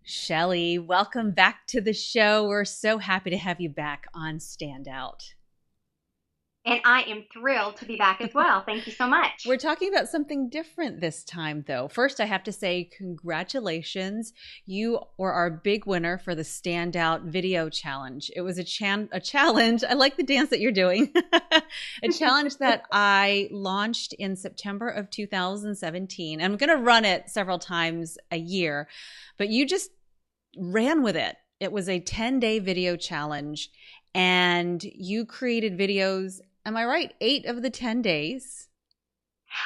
Shelley, welcome back to the show. We're so happy to have you back on Standout. And I am thrilled to be back as well. Thank you so much. We're talking about something different this time, though. First, I have to say congratulations. You were our big winner for the Standout Video Challenge. It was a challenge. I like the dance that you're doing. A challenge that I launched in September of 2017. I'm going to run it several times a year, but you just ran with it. It was a 10-day video challenge, and you created videos. Am I right? 8 of the 10 days.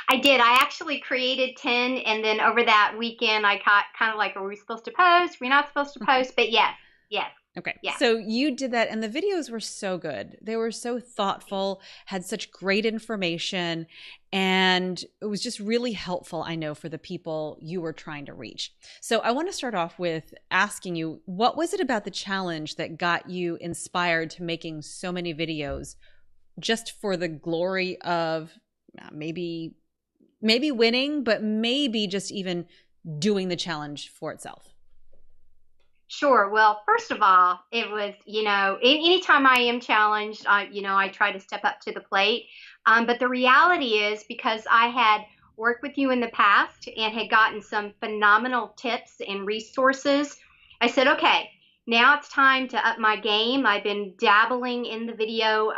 I did. I actually created 10, and then over that weekend, I caught kind of like, are we supposed to post? We're not supposed to post, but yes, yes, Okay. yes. So you did that, and the videos were so good. They were so thoughtful, had such great information, and it was just really helpful, I know, for the people you were trying to reach. So I want to start off with asking you, what was it about the challenge that got you inspired to making so many videos just for the glory of maybe winning, but maybe just even doing the challenge for itself? Sure. Well, first of all, it was, anytime I am challenged, I try to step up to the plate. But the reality is because I had worked with you in the past and had gotten some phenomenal tips and resources, I said, okay, now it's time to up my game. I've been dabbling in the video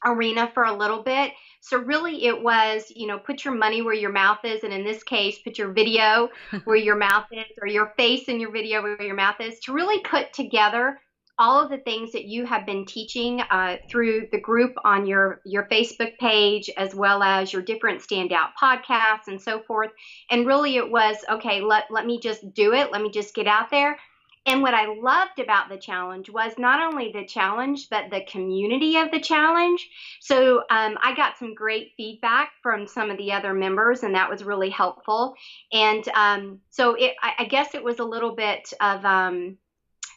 arena for a little bit. So really it was, put your money where your mouth is. And in this case, put your video where your mouth is, or your face in your video where your mouth is, to really put together all of the things that you have been teaching through the group on your Facebook page, as well as your different standout podcasts and so forth. And really it was, okay, let me just do it. Let me just get out there. And what I loved about the challenge was not only the challenge, but the community of the challenge. So I got some great feedback from some of the other members, and that was really helpful. And I guess it was a little bit of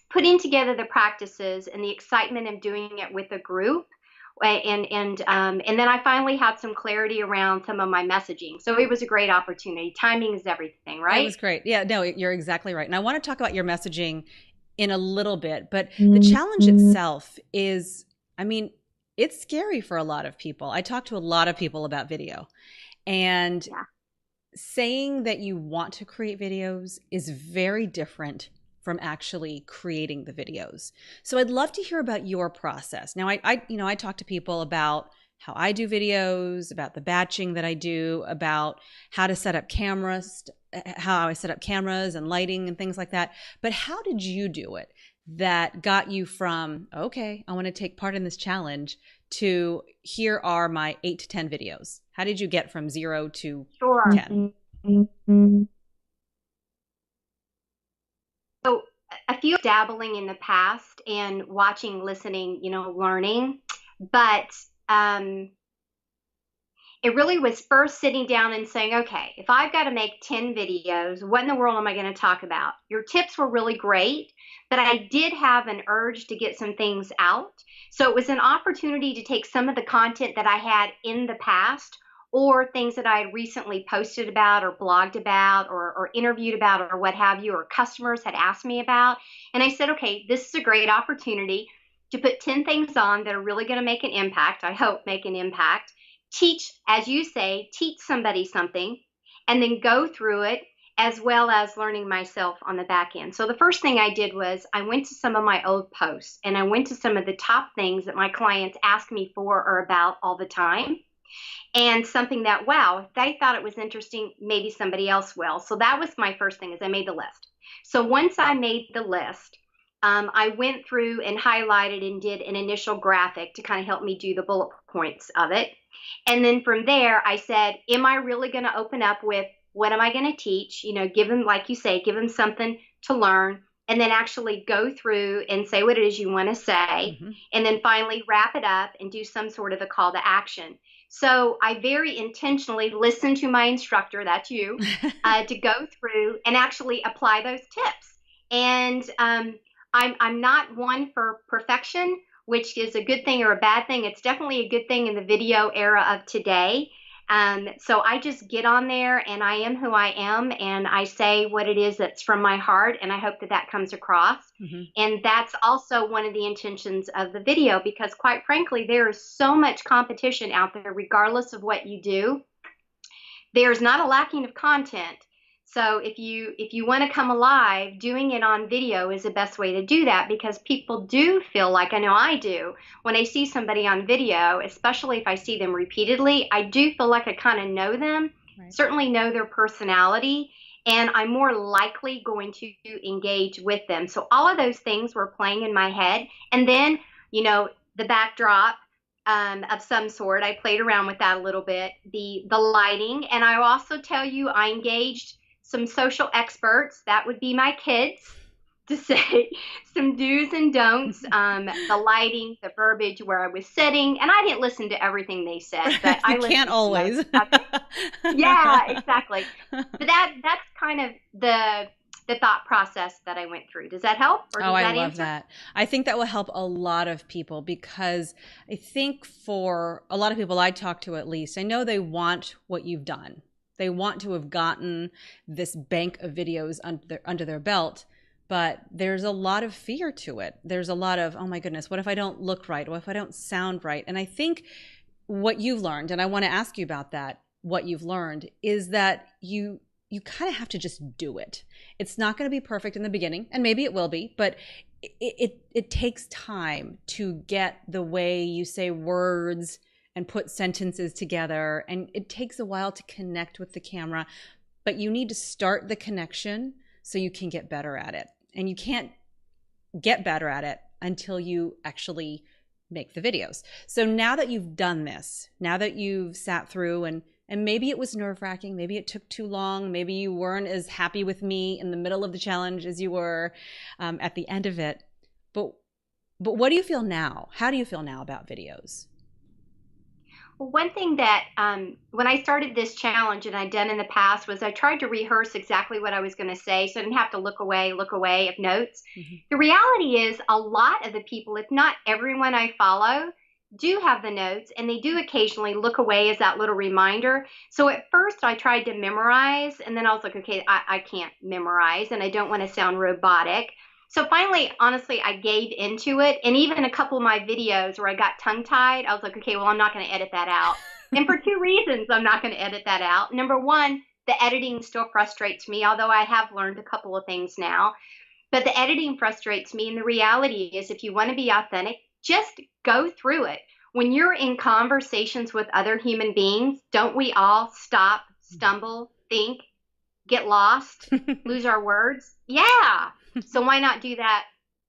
putting together the practices and the excitement of doing it with a group. And then I finally had some clarity around some of my messaging. So it was a great opportunity. Timing is everything, It right? was great. Yeah, no, you're exactly right. And I want to talk about your messaging in a little bit, but the challenge itself is, I mean, it's scary for a lot of people. I talk to a lot of people about video, and Yeah. saying that you want to create videos is very different from actually creating the videos. So I'd love to hear about your process. Now, I talk to people about how I do videos, about the batching that I do, about how to set up cameras, how I set up cameras and lighting and things like that. But how did you do it that got you from, okay, I want to take part in this challenge, to here are my 8 to 10 videos? How did you get from 0 to Sure. 10? So a few dabbling in the past and watching, listening, learning, but um, it really was first sitting down and saying, okay, if I've got to make 10 videos, what in the world am I going to talk about? Your tips were really great, but I did have an urge to get some things out. So it was an opportunity to take some of the content that I had in the past, or things that I had recently posted about or blogged about or interviewed about or what have you, or customers had asked me about. And I said, okay, this is a great opportunity to put 10 things on that are really going to make an impact. I hope make an impact. Teach, as you say, teach somebody something, and then go through it, as well as learning myself on the back end. So the first thing I did was I went to some of my old posts, and I went to some of the top things that my clients ask me for or about all the time. And something that, wow, if they thought it was interesting, maybe somebody else will. So that was my first thing, is I made the list. So once I made the list, I went through and highlighted and did an initial graphic to kind of help me do the bullet points of it. And then from there, I said, am I really going to open up with what am I going to teach? Give them, like you say, give them something to learn, and then actually go through and say what it is you want to say. Mm-hmm. And then finally wrap it up and do some sort of a call to action. So I very intentionally listened to my instructor, that's you, to go through and actually apply those tips. And I'm not one for perfection, which is a good thing or a bad thing. It's definitely a good thing in the video era of today. So I just get on there and I am who I am and I say what it is that's from my heart. And I hope that that comes across. Mm-hmm. And that's also one of the intentions of the video, because quite frankly, there is so much competition out there, regardless of what you do. There's not a lacking of content. So if you want to come alive, doing it on video is the best way to do that, because people do feel like, I know I do, when I see somebody on video, especially if I see them repeatedly, I do feel like I kind of know them, Right. certainly know their personality, and I'm more likely going to engage with them. So all of those things were playing in my head. And then, the backdrop, of some sort. I played around with that a little bit. The lighting, and I will also tell you, I engaged some social experts. That would be my kids, to say some do's and don'ts. The lighting, the verbiage, where I was sitting, and I didn't listen to everything they said, but I listened can't always. Yeah, exactly. But that's kind of the thought process that I went through. Does that help? Or does I that love answer? that. I think that will help a lot of people, because I think for a lot of people I talk to, at least, I know they want what you've done. They want to have gotten this bank of videos under their belt, but there's a lot of fear to it. There's a lot of, oh my goodness, what if I don't look right? What if I don't sound right? And I think what you've learned, and I want to ask you about that, what you've learned is that you kind of have to just do it. It's not going to be perfect in the beginning, and maybe it will be, but it takes time to get the way you say words and put sentences together, and it takes a while to connect with the camera, but you need to start the connection so you can get better at it. And you can't get better at it until you actually make the videos. So now that you've done this, now that you've sat through, and maybe it was nerve-wracking, maybe it took too long, maybe you weren't as happy with me in the middle of the challenge as you were at the end of it, but what do you feel now? How do you feel now about videos? Well, one thing that when I started this challenge and I'd done in the past was I tried to rehearse exactly what I was going to say, so I didn't have to look away of notes. Mm-hmm. The reality is, a lot of the people, if not everyone I follow, do have the notes, and they do occasionally look away as that little reminder. So at first I tried to memorize, and then I was like, okay, I can't memorize, and I don't want to sound robotic. So finally, honestly, I gave into it. And even a couple of my videos where I got tongue tied, I was like, okay, well, I'm not going to edit that out. And for two reasons, I'm not going to edit that out. Number one, the editing still frustrates me, although I have learned a couple of things now. But the editing frustrates me. And the reality is, if you want to be authentic, just go through it. When you're in conversations with other human beings, don't we all stop, stumble, think, get lost, lose our words? Yeah. So why not do that,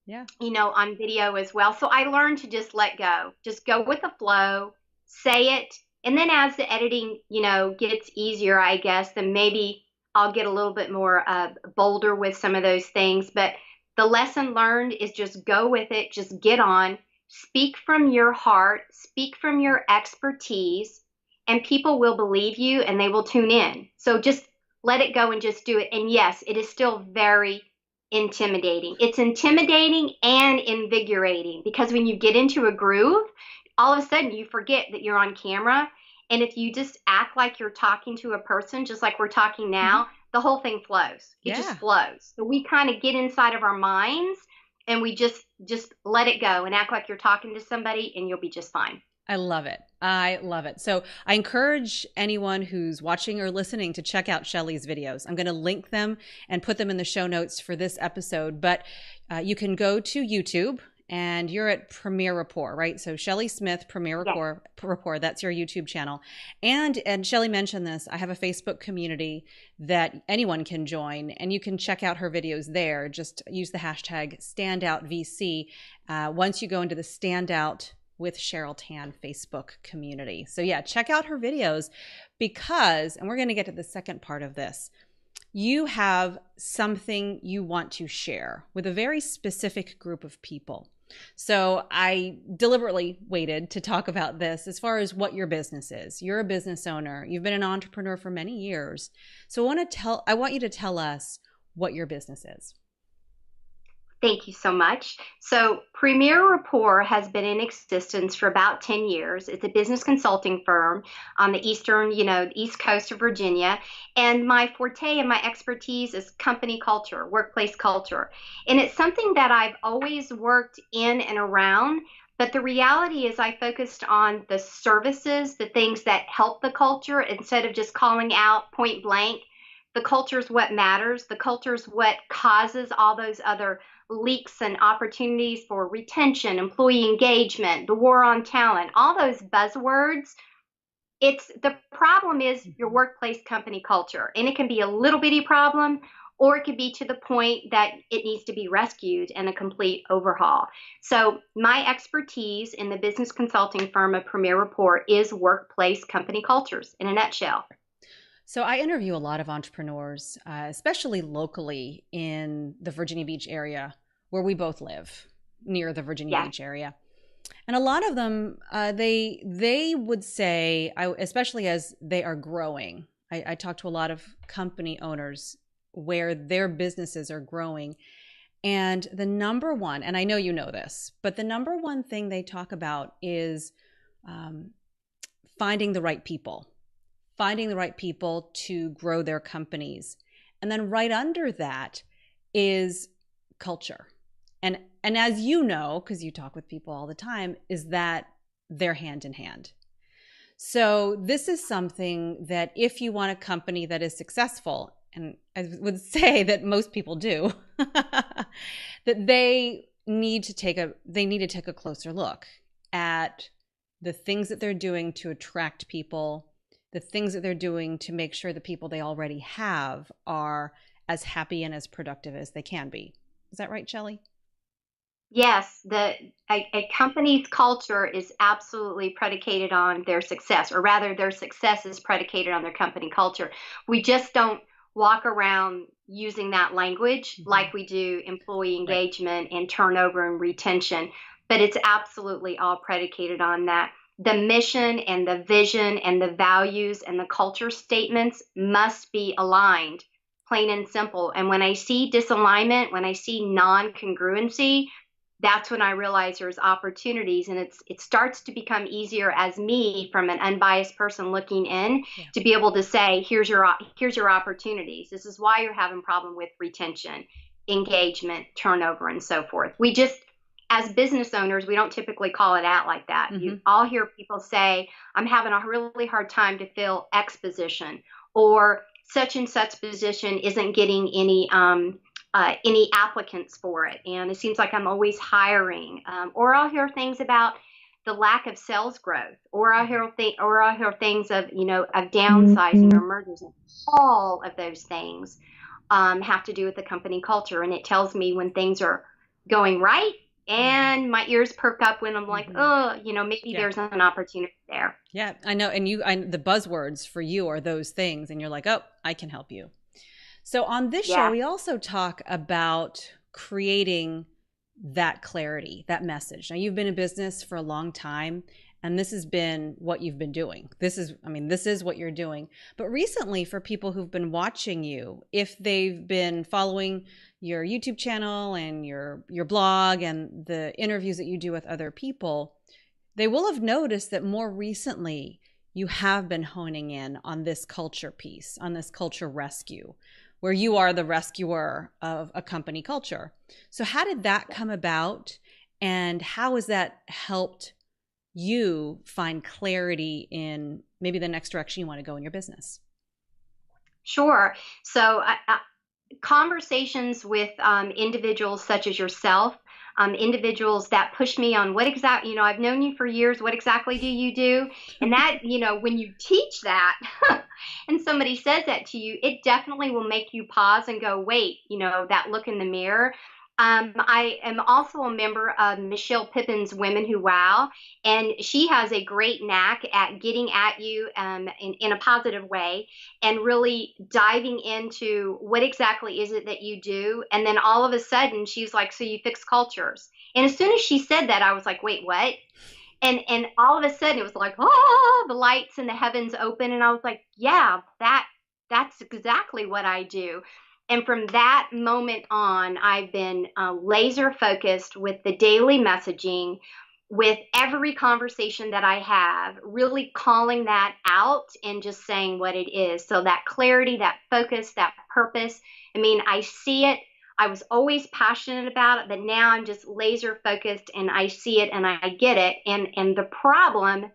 Yeah. on video as well? So I learned to just let go, just go with the flow, say it. And then as the editing, gets easier, I guess, then maybe I'll get a little bit more bolder with some of those things. But the lesson learned is just go with it, just get on, speak from your heart, speak from your expertise, and people will believe you and they will tune in. So just let it go and just do it. And yes, it is still very intimidating. It's intimidating and invigorating, because when you get into a groove, all of a sudden you forget that you're on camera. And if you just act like you're talking to a person, just like we're talking now, mm-hmm. the whole thing flows. It just flows. So we kind of get inside of our minds and we just let it go and act like you're talking to somebody, and you'll be just fine. I love it. I love it. So I encourage anyone who's watching or listening to check out Shelly's videos. I'm going to link them and put them in the show notes for this episode, but you can go to YouTube, and you're at Premier Rapport, right? So Shelley Smith, Premier Rapport, that's your YouTube channel. And Shelley mentioned this, I have a Facebook community that anyone can join, and you can check out her videos there. Just use the hashtag StandOutVC once you go into the Standout with Cheryl Tan Facebook community. So yeah, check out her videos, because, and we're going to get to the second part of this, you have something you want to share with a very specific group of people. So I deliberately waited to talk about this as far as what your business is. You're a business owner. You've been an entrepreneur for many years. So I want you to tell us what your business is. Thank you so much. So, Premier Rapport has been in existence for about 10 years. It's a business consulting firm on the eastern, East Coast of Virginia. And my forte and my expertise is company culture, workplace culture. And it's something that I've always worked in and around. But the reality is, I focused on the services, the things that help the culture, instead of just calling out point blank. The culture is what matters. The culture is what causes all those other leaks and opportunities for retention, employee engagement, the war on talent, all those buzzwords. It's the problem is your workplace company culture, and it can be a little bitty problem, or it could be to the point that it needs to be rescued and a complete overhaul. So my expertise in the business consulting firm of Premier Rapport is workplace company cultures in a nutshell. So I interview a lot of entrepreneurs, especially locally in the Virginia Beach area where we both live, near the Virginia Yeah. Beach area. And a lot of them, they would say, especially as they are growing, I talk to a lot of company owners where their businesses are growing. And the number one, and I know you know this, but the number one thing they talk about is um, finding the right people, finding the right people to grow their companies. And then right under that is culture. And as you know, because you talk with people all the time, is that they're hand in hand. So this is something that if you want a company that is successful, and I would say that most people do, that they need to take a closer look at the things that they're doing to attract people, the things that they're doing to make sure the people they already have are as happy and as productive as they can be. Is that right, Shelley? Yes, a company's culture is absolutely predicated on their success, or rather, their success is predicated on their company culture. We just don't walk around using that language Mm-hmm. like we do employee Right. engagement and turnover and retention, but it's absolutely all predicated on that. The mission and the vision and the values and the culture statements must be aligned, plain and simple. And when I see disalignment, when I see non-congruency, that's when I realize there's opportunities, and it starts to become easier as me from an unbiased person looking in Yeah. to be able to say, here's your opportunities. This is why you're having problem with retention, engagement, turnover, and so forth. We just, as business owners, we don't typically call it out like that. Mm-hmm. You all hear people say, I'm having a really hard time to fill X position, or such and such position isn't getting any applicants for it, and it seems like I'm always hiring. Or I'll hear things about the lack of sales growth, or I'll hear things of of downsizing or mergers. And all of those things have to do with the company culture, and it tells me when things are going right, Mm-hmm. and my ears perk up when I'm like, Mm-hmm. oh, maybe Yeah. there's an opportunity there. Yeah, I know. And the buzzwords for you are those things, and you're like, oh, I can help you. So on this show, Yeah. we also talk about creating that clarity, that message. Now, you've been in business for a long time, and this has been what you've been doing. This is what you're doing. But recently, for people who've been watching you, if they've been following your YouTube channel and your blog and the interviews that you do with other people, they will have noticed that more recently you have been honing in on this culture piece, on this culture rescue, where you are the rescuer of a company culture. So how did that come about, and how has that helped you find clarity in maybe the next direction you want to go in your business? Sure. So conversations with individuals such as yourself, individuals that push me on what exactly, I've known you for years. What exactly do you do? And that, when you teach that and somebody says that to you, it definitely will make you pause and go, wait, that look in the mirror. I am also a member of Michelle Pippin's Women Who Wow, and she has a great knack at getting at you in a positive way and really diving into what exactly is it that you do. And then all of a sudden, she's like, so you fix cultures. And as soon as she said that, I was like, wait, what? And all of a sudden, it was like, oh, the lights and the heavens open. And I was like, yeah, that's exactly what I do. And from that moment on, I've been laser focused with the daily messaging, with every conversation that I have, really calling that out and just saying what it is. So that clarity, that focus, that purpose. I mean, I see it. I was always passionate about it, but now I'm just laser focused and I see it and I get it. And the problem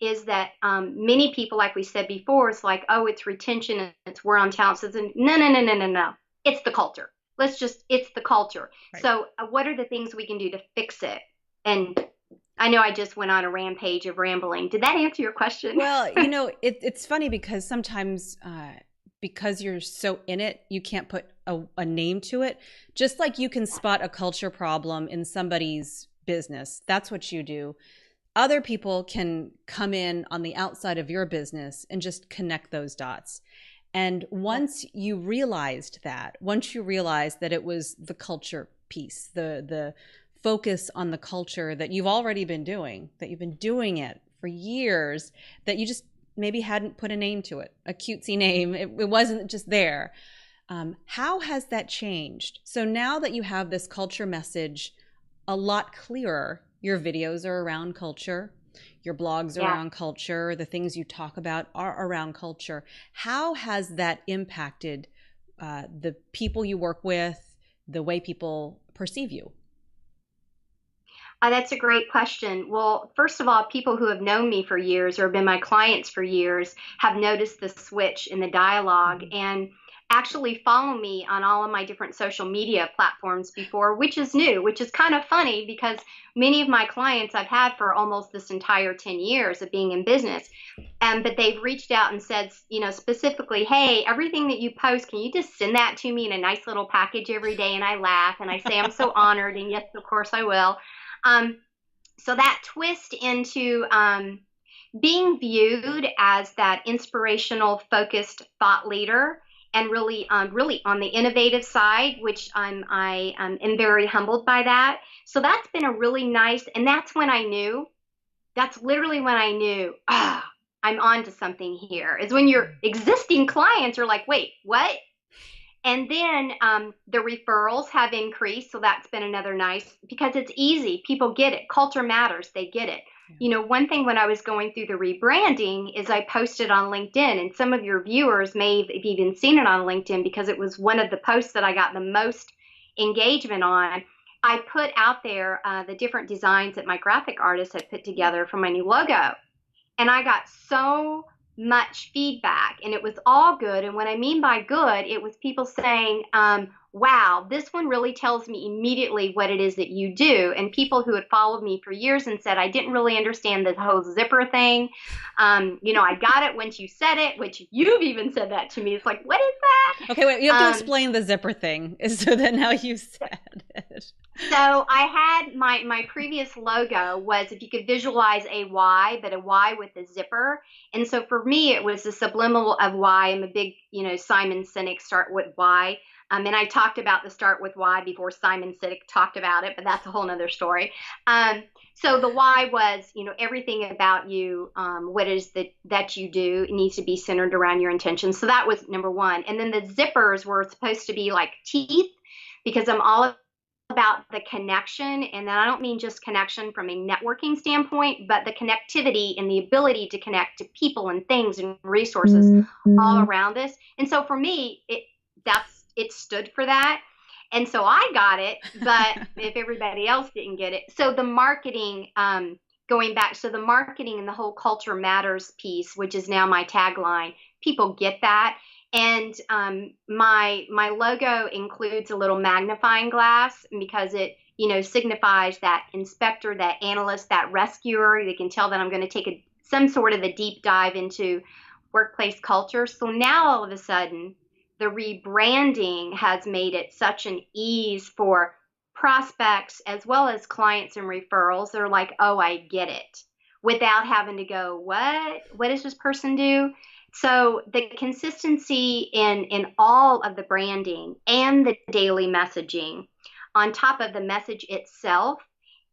is that many people, like we said before, it's like, oh, it's retention, and it's we're on talent. So no, no, no, no, no, no. It's the culture. It's the culture. Right. So what are the things we can do to fix it? And I know I just went on a rampage of rambling. Did that answer your question? Well, it's funny because sometimes because you're so in it, you can't put a name to it. Just like you can spot a culture problem in somebody's business. That's what you do. Other people can come in on the outside of your business and just connect those dots. And once you realized that it was the culture piece, the focus on the culture that you've already been doing, that you've been doing it for years, that you just maybe hadn't put a name to it, a cutesy name. It wasn't just there. How has that changed? So now that you have this culture message a lot clearer, your videos are around culture, your blogs are Yeah. around culture, the things you talk about are around culture. How has that impacted the people you work with, the way people perceive you? That's a great question. Well, first of all, people who have known me for years or have been my clients for years have noticed the switch in the dialogue Mhm. and actually follow me on all of my different social media platforms before, which is new, which is kind of funny because many of my clients I've had for almost this entire 10 years of being in business. But they've reached out and said, specifically, hey, everything that you post, can you just send that to me in a nice little package every day? And I laugh and I say, I'm so honored. And yes, of course I will. Um, so that twist into being viewed as that inspirational, focused thought leader, and really on the innovative side, which am very humbled by that. So that's been a really nice, and that's when I knew. That's literally when I knew, I'm on to something here. Is when your existing clients are like, wait, what? And then the referrals have increased. So that's been another nice because it's easy. People get it. Culture matters. They get it. Yeah. One thing when I was going through the rebranding is I posted on LinkedIn, and some of your viewers may have even seen it on LinkedIn because it was one of the posts that I got the most engagement on. I put out there the different designs that my graphic artist had put together for my new logo. And I got so much feedback, and it was all good. And what I mean by good, it was people saying, wow, this one really tells me immediately what it is that you do. And people who had followed me for years and said, I didn't really understand the whole zipper thing. I got it once you said it, which you've even said that to me. It's like, what is that? Okay, wait, you have to explain the zipper thing so that now you said it. So I had my previous logo was, if you could visualize a Y, but a Y with a zipper. And so for me, it was the subliminal of Y. I'm a big, Simon Sinek start with Y. And I talked about the start with Y before Simon Sinek talked about it, but that's a whole nother story. So the Y was, everything about you, what it is that you do, it needs to be centered around your intentions. So that was number one. And then the zippers were supposed to be like teeth because I'm all about the connection. And then I don't mean just connection from a networking standpoint, but the connectivity and the ability to connect to people and things and resources all around us. And so for me, it stood for that. And so I got it, but if everybody else didn't get it. So the marketing, going back, so the marketing and the whole culture matters piece, which is now my tagline, people get that. And my logo includes a little magnifying glass because it signifies that inspector, that analyst, that rescuer. They can tell that I'm going to take some sort of a deep dive into workplace culture. So now all of a sudden, the rebranding has made it such an ease for prospects as well as clients and referrals. They're like, oh, I get it, without having to go, what does this person do? So the consistency in all of the branding and the daily messaging on top of the message itself,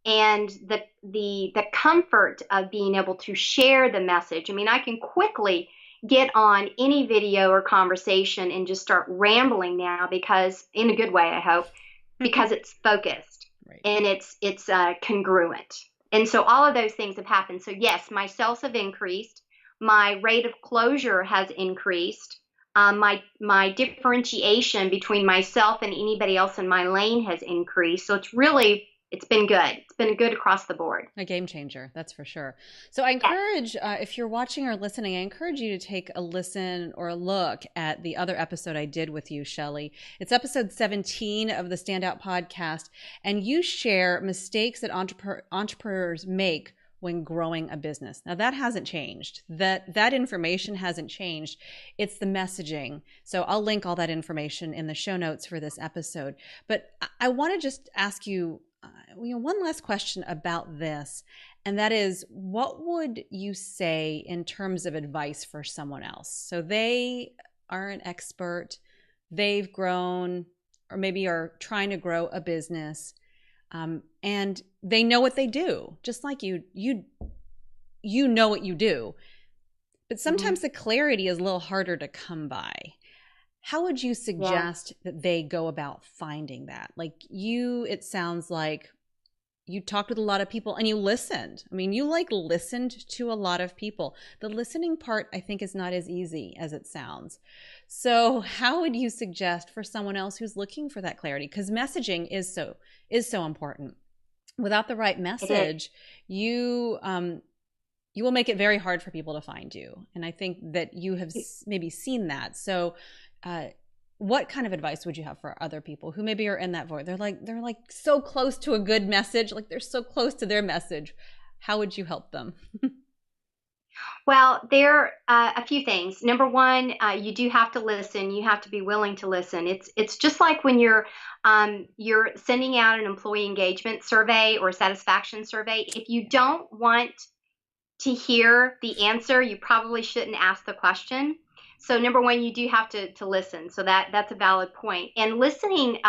and the comfort of being able to share the message. I mean, I can quickly get on any video or conversation and just start rambling now, because in a good way, I hope, because it's focused Right. and it's congruent. And so all of those things have happened. So yes, my sales have increased. My rate of closure has increased. My differentiation between myself and anybody else in my lane has increased. So it's been good. It's been good across the board. A game changer, that's for sure. So I Yes. encourage, if you're watching or listening, I encourage you to take a listen or a look at the other episode I did with you, Shelley. It's episode 17 of the Standout podcast, and you share mistakes that entrepreneurs make when growing a business. Now that hasn't changed. That information hasn't changed. It's the messaging. So I'll link all that information in the show notes for this episode. But I want to just ask you, one last question about this, and that is, what would you say in terms of advice for someone else? So they are an expert, they've grown, or maybe are trying to grow a business, and they know what they do, just like you know what you do, but sometimes the clarity is a little harder to come by. How would you suggest that they go about finding that? Like it sounds like you talked with a lot of people and you listened. I mean, you listened to a lot of people. The listening part, I think, is not as easy as it sounds. So how would you suggest for someone else who's looking for that clarity? Because messaging is so important. Without the right message, you will make it very hard for people to find you. And I think that you have maybe seen that. So what kind of advice would you have for other people who maybe are in that void? They're like so close to a good message, like they're so close to their message. How would you help them? Well, there are a few things. Number one, you do have to listen. You have to be willing to listen. It's just like when you're sending out an employee engagement survey or satisfaction survey. If you don't want to hear the answer, you probably shouldn't ask the question. So number one, you do have to listen. So that's a valid point. And listening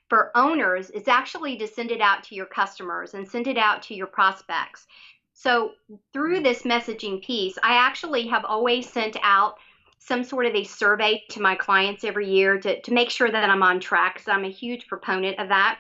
for owners is actually to send it out to your customers and send it out to your prospects. So through this messaging piece, I actually have always sent out some sort of a survey to my clients every year to make sure that I'm on track, because I'm a huge proponent of that.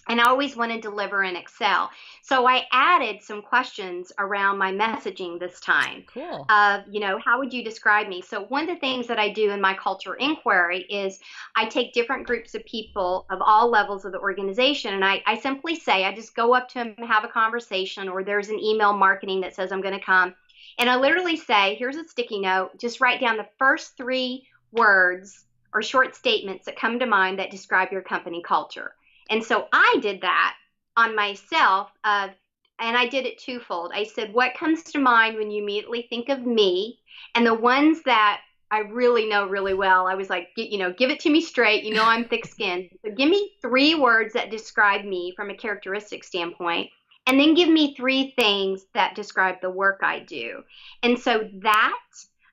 And I always want to deliver in Excel. So I added some questions around my messaging this time. Cool. How would you describe me? So one of the things that I do in my culture inquiry is I take different groups of people of all levels of the organization, and I simply say, I just go up to them and have a conversation, or there's an email marketing that says I'm going to come. And I literally say, here's a sticky note, just write down the first 3 words or short statements that come to mind that describe your company culture. And so I did that on myself, and I did it twofold. I said, what comes to mind when you immediately think of me? And the ones that I really know really well, I was like, give it to me straight. I'm thick-skinned. So give me 3 words that describe me from a characteristic standpoint, and then give me 3 things that describe the work I do. And so that,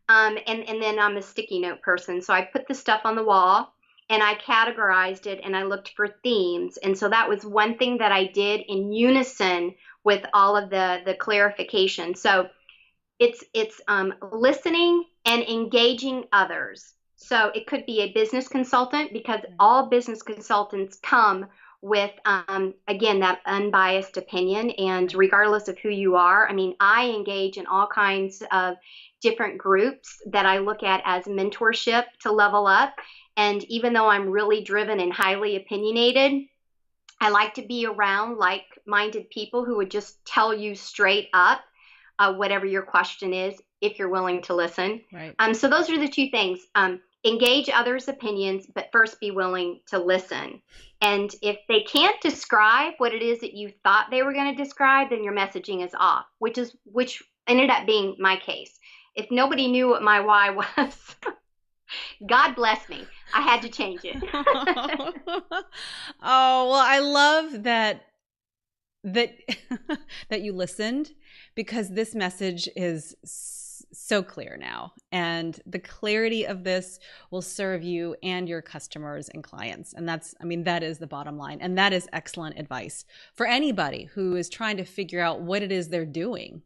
and then I'm a sticky note person. So I put the stuff on the wall, and I categorized it, and I looked for themes. And so that was one thing that I did in unison with all of the clarification. So it's listening and engaging others. So it could be a business consultant, because all business consultants come with, again, that unbiased opinion. And regardless of who you are, I mean, I engage in all kinds of different groups that I look at as mentorship to level up. And even though I'm really driven and highly opinionated, I like to be around like-minded people who would just tell you straight up whatever your question is, if you're willing to listen. Right. So those are the 2 things. Engage others' opinions, but first be willing to listen. And if they can't describe what it is that you thought they were going to describe, then your messaging is off, which ended up being my case. If nobody knew what my why was, God bless me, I had to change it. Oh, well, I love that that you listened, because this message is so clear now, and the clarity of this will serve you and your customers and clients. And that is the bottom line, and that is excellent advice for anybody who is trying to figure out what it is they're doing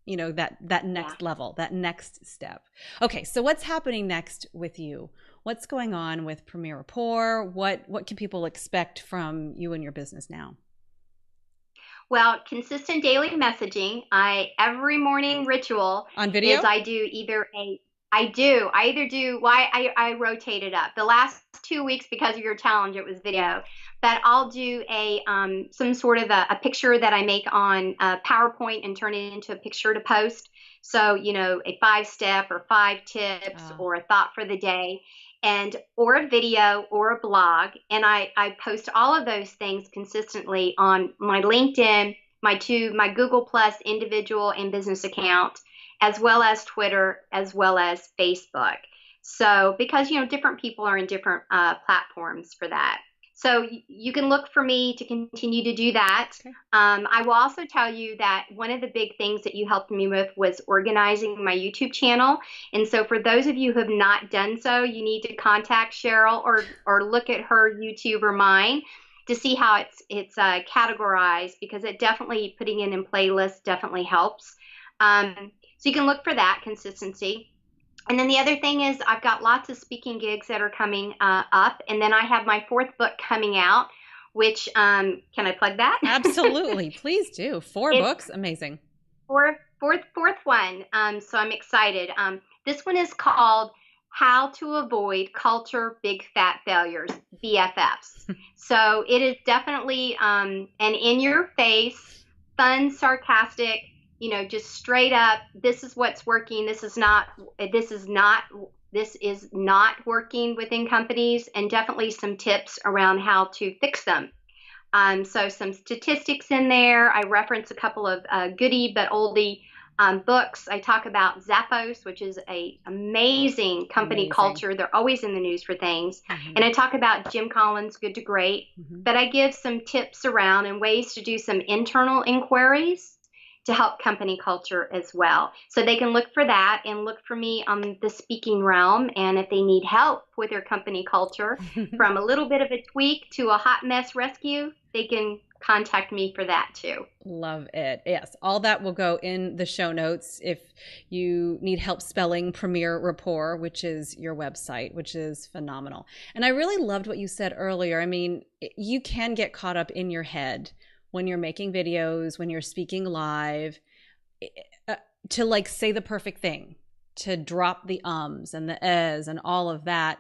you know, that Yeah. next level, that next step. Okay, so what's happening next with you? What's going on with Premier Rapport? What can people expect from you and your business now? Well, consistent daily messaging. I every morning ritual On is video? I do either a I either do why I rotate it up. The last 2 weeks because of your challenge it was video, but I'll do a some sort of a picture that I make on PowerPoint and turn it into a picture to post. So, you know, a 5 step or 5 tips Oh, or a thought for the day and or a video or a blog, and I post all of those things consistently on my LinkedIn, my Google Plus individual and business account, as well as Twitter, as well as Facebook. So because you know different people are in different platforms for that. So you can look for me to continue to do that. okay. I will also tell you that one of the big things that you helped me with was organizing my YouTube channel. And so for those of you who have not done so, you need to contact Cheryl or look at her YouTube or mine to see how it's categorized because it definitely putting it in playlists definitely helps. So you can look for that consistency. And then the other thing is I've got lots of speaking gigs that are coming up, and then I have my fourth book coming out, which can I plug that? Absolutely. Please do. Four It's books. Amazing. fourth one. So I'm excited. This one is called How to Avoid Culture Big Fat Failures, BFFs. So it is definitely an in your face, fun, sarcastic, you know, just straight up, this is what's working, this is not this is not working within companies, and definitely some tips around how to fix them. So some statistics in there. I reference a couple of goodie but oldie books. I talk about Zappos, which is a amazing company Amazing. culture. They're always in the news for things. And Hmm. I talk about Jim Collins' Good to Great. Hmm. But I give some tips around and ways to do some internal inquiries to help company culture as well. So they can look for that and look for me on the speaking realm. And if they need help with their company culture, from a little bit of a tweak to a hot mess rescue, they can contact me for that too. Love it. Yes, all that will go in the show notes if you need help spelling Premier Rapport, which is your website, which is phenomenal. And I really loved what you said earlier. I mean, you can get caught up in your head when you're making videos, when you're speaking live, uh, to like say the perfect thing, to drop the ums and the ehs and all of that.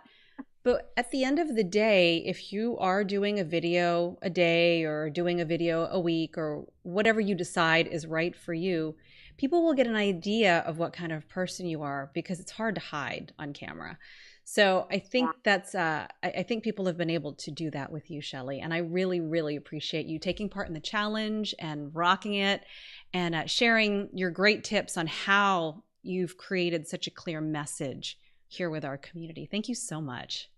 But at the end of the day, if you are doing a video a day or doing a video a week or whatever you decide is right for you, people will get an idea of what kind of person you are because it's hard to hide on camera. So I Yeah. think that's I think people have been able to do that with you, Shelley, and I really, really appreciate you taking part in the challenge and rocking it, and sharing your great tips on how you've created such a clear message here with our community. Thank you so much.